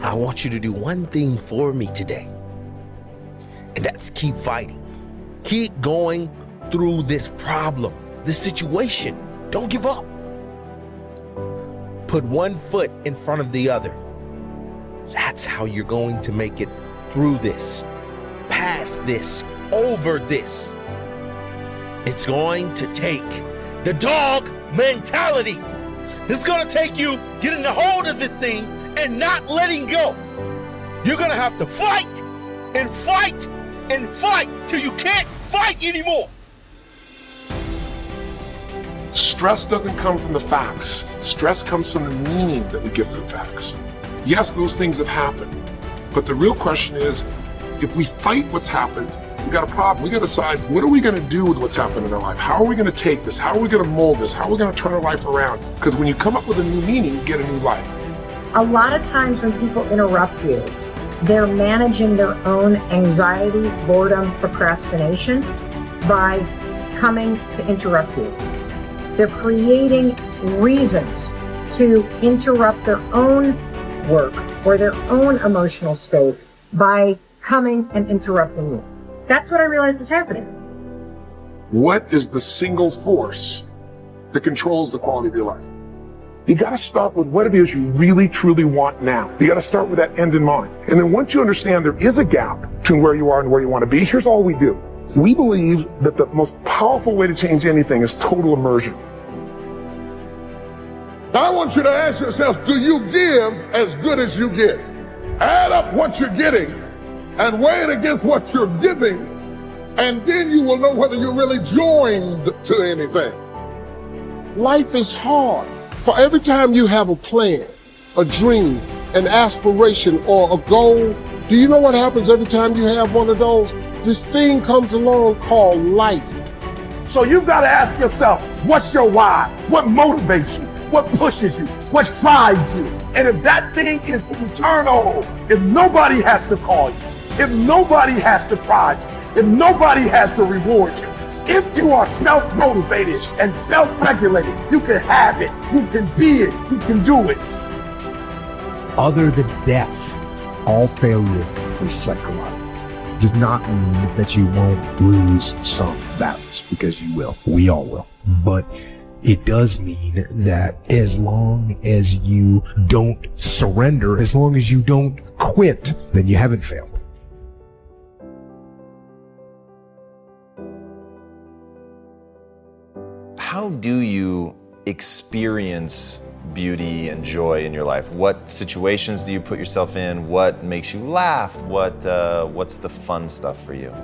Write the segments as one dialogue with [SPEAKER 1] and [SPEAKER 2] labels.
[SPEAKER 1] I want you to do one thing for me today. And that's keep fighting. Keep going through this problem, this situation. Don't give up. Put one foot in front of the other. That's how you're going to make it through this, past this, over this. It's going to take the dog mentality. It's going to take you getting a hold of this thing and not letting go. You're going to have to fight and fight and fight till you can't fight anymore.
[SPEAKER 2] Stress doesn't come from the facts. Stress comes from the meaning that we give to the facts. Yes, those things have happened. But the real question is, if we fight what's happened, we got a problem. We got to decide, what are we going to do with what's happened in our life? How are we going to take this? How are we going to mold this? How are we going to turn our life around? Because when you come up with a new meaning, you get a new life.
[SPEAKER 3] A lot of times when people interrupt you, they're managing their own anxiety, boredom, procrastination by coming to interrupt you. They're creating reasons to interrupt their own work or their own emotional state by coming and interrupting you. That's what I realized was happening.
[SPEAKER 2] What is the single force that controls the quality of your life? You got to start with what it is you really, truly want now. You got to start with that end in mind. And then once you understand there is a gap between where you are and where you want to be, here's all we do. We believe that the most powerful way to change anything is total immersion.
[SPEAKER 4] Now I want you to ask yourself, do you give as good as you get? Add up what you're getting and weigh it against what you're giving, and then you will know whether you're really joined to anything. Life is hard. For every time you have a plan, a dream, an aspiration, or a goal, do you know what happens every time you have one of those? This thing comes along called life.
[SPEAKER 5] So you've got to ask yourself, what's your why? What motivates you? What pushes you? What drives you? And if that thing is internal, if nobody has to call you, if nobody has to prize you, if nobody has to reward you, if you are self-motivated and self-regulated, you can have it, you can be it, you can do it.
[SPEAKER 6] Other than death, all failure is psychological. Does not mean that you won't lose some battles, because you will. We all will. But it does mean that as long as you don't surrender, as long as you don't quit, then you haven't failed.
[SPEAKER 7] How do you experience beauty and joy in your life? What situations do you put yourself in? What makes you laugh? What's the fun stuff for you?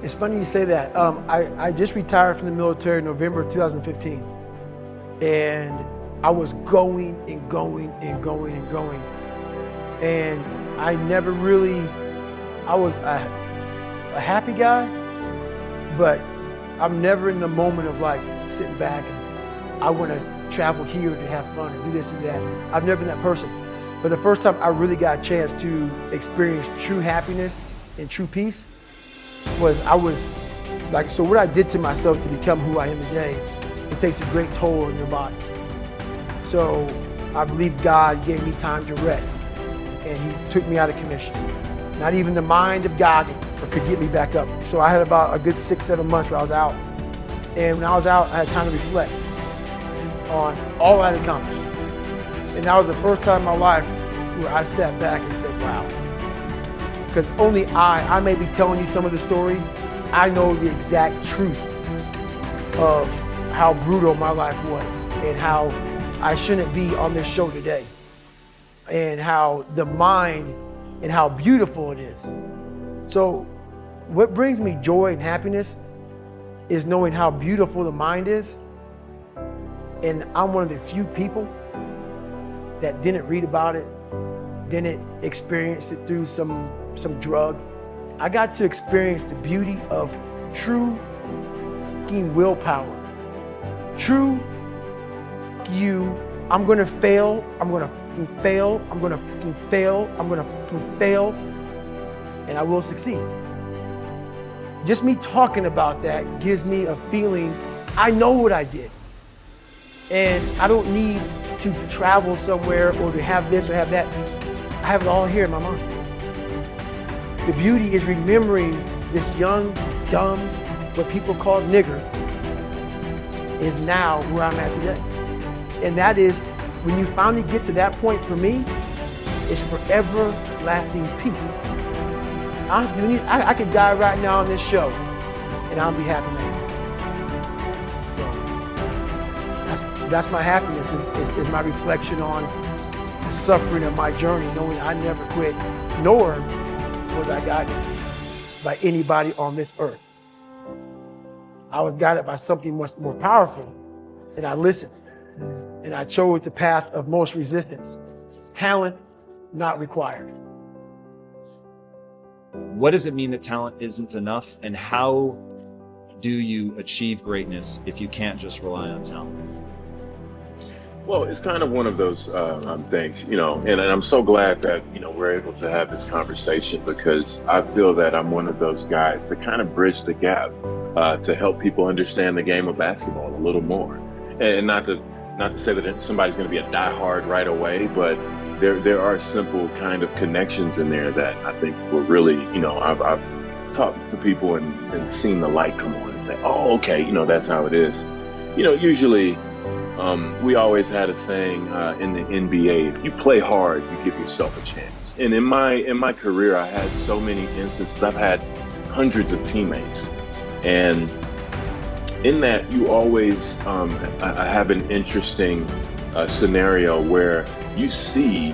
[SPEAKER 8] It's funny you say that. I just retired from the military in November of 2015. And I was going and going and going and going. And I never really, I was a happy guy, but I'm never in the moment of like sitting back and I want to travel here to have fun and do this and that. I've never been that person. But the first time I really got a chance to experience true happiness and true peace was so what I did to myself to become who I am today, it takes a great toll on your body. So I believe God gave me time to rest and he took me out of commission. Not even the mind of Goggins could get me back up. So I had about a good 6-7 months where I was out. And when I was out, I had time to reflect on all I had accomplished. And that was the first time in my life where I sat back and said, wow. Because only I may be telling you some of the story, I know the exact truth of how brutal my life was and how I shouldn't be on this show today. And how the mind and how beautiful it is. So what brings me joy and happiness is knowing how beautiful the mind is. And I'm one of the few people that didn't read about it, didn't experience it through some drug. I got to experience the beauty of true fucking willpower. True you. I'm gonna fail, I'm gonna fucking fail, I'm gonna fucking fail, I'm gonna fucking fail, and I will succeed. Just me talking about that gives me a feeling, I know what I did. And I don't need to travel somewhere or to have this or have that. I have it all here in my mind. The beauty is remembering this young, dumb, what people call nigger, is now where I'm at today. And that is, when you finally get to that point for me, it's forever lasting peace. I could die right now on this show, and I'll be happy now. So that's my happiness, is my reflection on the suffering of my journey, knowing I never quit, nor was I guided by anybody on this earth. I was guided by something much more powerful, and I listened, and I chose the path of most resistance. Talent not required.
[SPEAKER 9] What does it mean that talent isn't enough, and how do you achieve greatness if you can't just rely on talent?
[SPEAKER 10] Well, it's kind of one of those things, you know, and I'm so glad that, you know, we're able to have this conversation, because I feel that I'm one of those guys to kind of bridge the gap to help people understand the game of basketball a little more. And not to say that somebody's going to be a diehard right away, but there are simple kind of connections in there that I think were really, you know, I've talked to people and seen the light come on and say, oh, okay, you know, that's how it is. You know, usually we always had a saying in the NBA, if you play hard, you give yourself a chance. And in my career, I had so many instances. I've had hundreds of teammates. And in that, you always have an interesting scenario where you see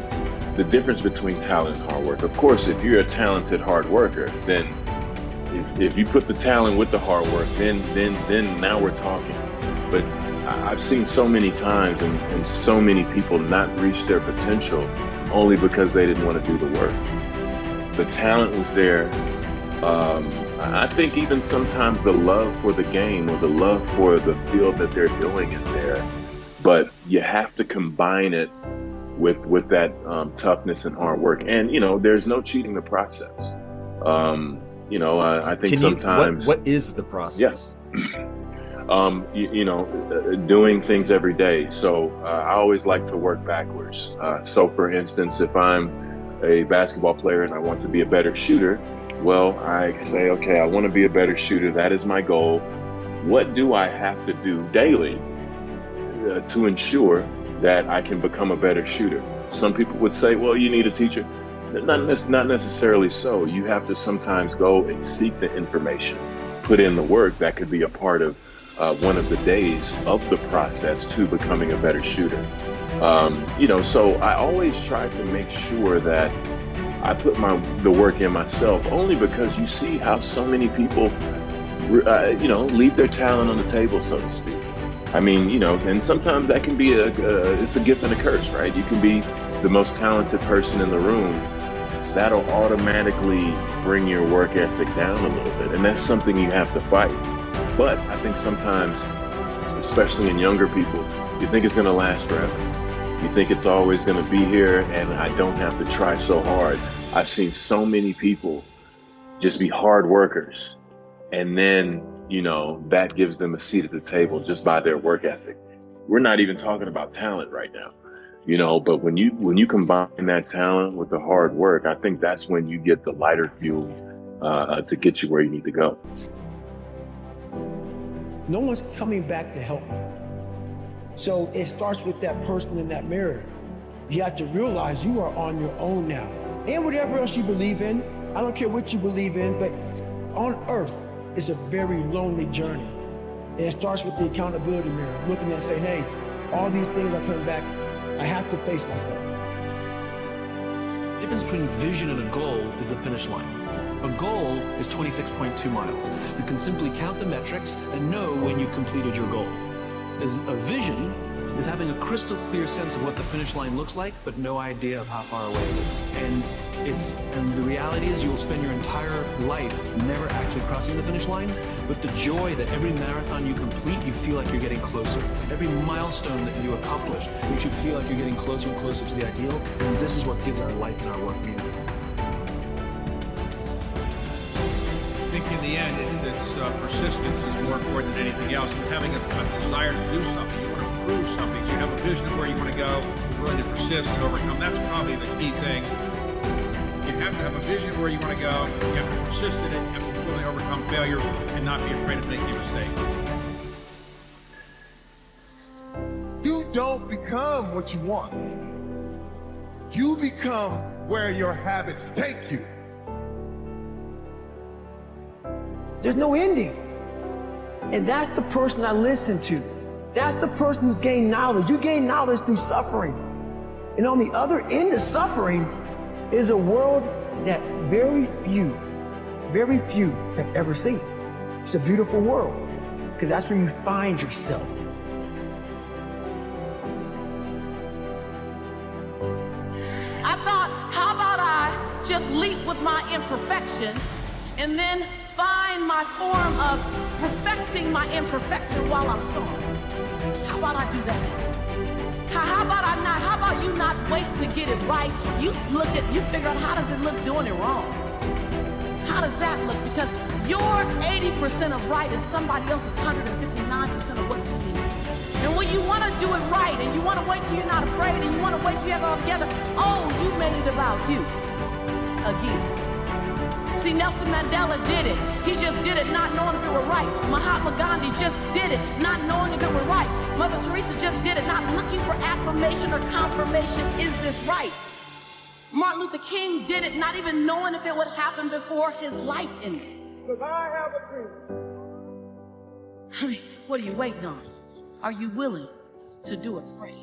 [SPEAKER 10] the difference between talent and hard work. Of course, if you're a talented hard worker, then if you put the talent with the hard work, then now we're talking. But I've seen so many times and so many people not reach their potential only because they didn't want to do the work. The talent was there. I think even sometimes the love for the game or the love for the field that they're doing is there, but you have to combine it with that toughness and hard work. And, you know, there's no cheating the process. You know, I think sometimes...
[SPEAKER 9] What is the process?
[SPEAKER 10] Yes. You know, doing things every day. So I always like to work backwards. So for instance, if I'm a basketball player and I want to be a better shooter, well, I say, okay, I want to be a better shooter. That is my goal. What do I have to do daily to ensure that I can become a better shooter? Some people would say, well, you need a teacher. Not necessarily so. You have to sometimes go and seek the information, put in the work. That could be a part of one of the days of the process to becoming a better shooter. You know, so I always try to make sure that I put the work in myself, only because you see how so many people, you know, leave their talent on the table, so to speak. I mean, you know, and sometimes that can be it's a gift and a curse, right? You can be the most talented person in the room. That'll automatically bring your work ethic down a little bit, and that's something you have to fight. But I think sometimes, especially in younger people, you think it's going to last forever. You think it's always going to be here and I don't have to try so hard. I've seen so many people just be hard workers, and then, you know, that gives them a seat at the table just by their work ethic. We're not even talking about talent right now, you know, but when you combine that talent with the hard work, I think that's when you get the lighter fuel to get you where you need to go.
[SPEAKER 8] No one's coming back to help me. So it starts with that person in that mirror. You have to realize you are on your own now. And whatever else you believe in, I don't care what you believe in, but on earth is a very lonely journey. And it starts with the accountability mirror, looking and saying, hey, all these things are coming back. I have to face myself.
[SPEAKER 11] The difference between vision and a goal is the finish line. A goal is 26.2 miles. You can simply count the metrics and know when you've completed your goal. A vision is having a crystal clear sense of what the finish line looks like, but no idea of how far away it is. And the reality is you will spend your entire life never actually crossing the finish line, but the joy that every marathon you complete, you feel like you're getting closer. Every milestone that you accomplish makes you feel like you're getting closer and closer to the ideal, and this is what gives our life and our work meaning.
[SPEAKER 12] I think in the end, persistence is more important than anything else. And having a desire to do something, you want to prove something. So you have a vision of where you want to go, you're willing to persist and overcome. That's probably the key thing have to have a vision of where you want to go. You have to persist in it. You have to be willing to overcome failures and not be afraid of making a mistake.
[SPEAKER 13] You don't become what you want. You become where your habits take you.
[SPEAKER 8] There's no ending. And that's the person I listen to. That's the person who's gained knowledge. You gain knowledge through suffering. And on the other end of suffering is a world that very few have ever seen. It's a beautiful world, because that's where you find yourself.
[SPEAKER 14] I thought, how about I just leap with my imperfection and then find my form of perfecting my imperfection while I'm sorry? How about I do that? How about I not? How about you not wait to get it right? You figure out, how does it look doing it wrong? How does that look? Because your 80% of right is somebody else's 159% of what you need. And when you want to do it right, and you want to wait till you're not afraid, and you want to wait till you have it all together, oh, you made it about you again. See, Nelson Mandela did it. He just did it not knowing if it were right. Mahatma Gandhi just did it not knowing if it were right. Mother Teresa just did it not looking for affirmation or confirmation. Is this right? Martin Luther King did it not even knowing if it would happen before his life ended.
[SPEAKER 13] Because I have a dream.
[SPEAKER 14] I mean, what are you waiting on? Are you willing to do it afraid?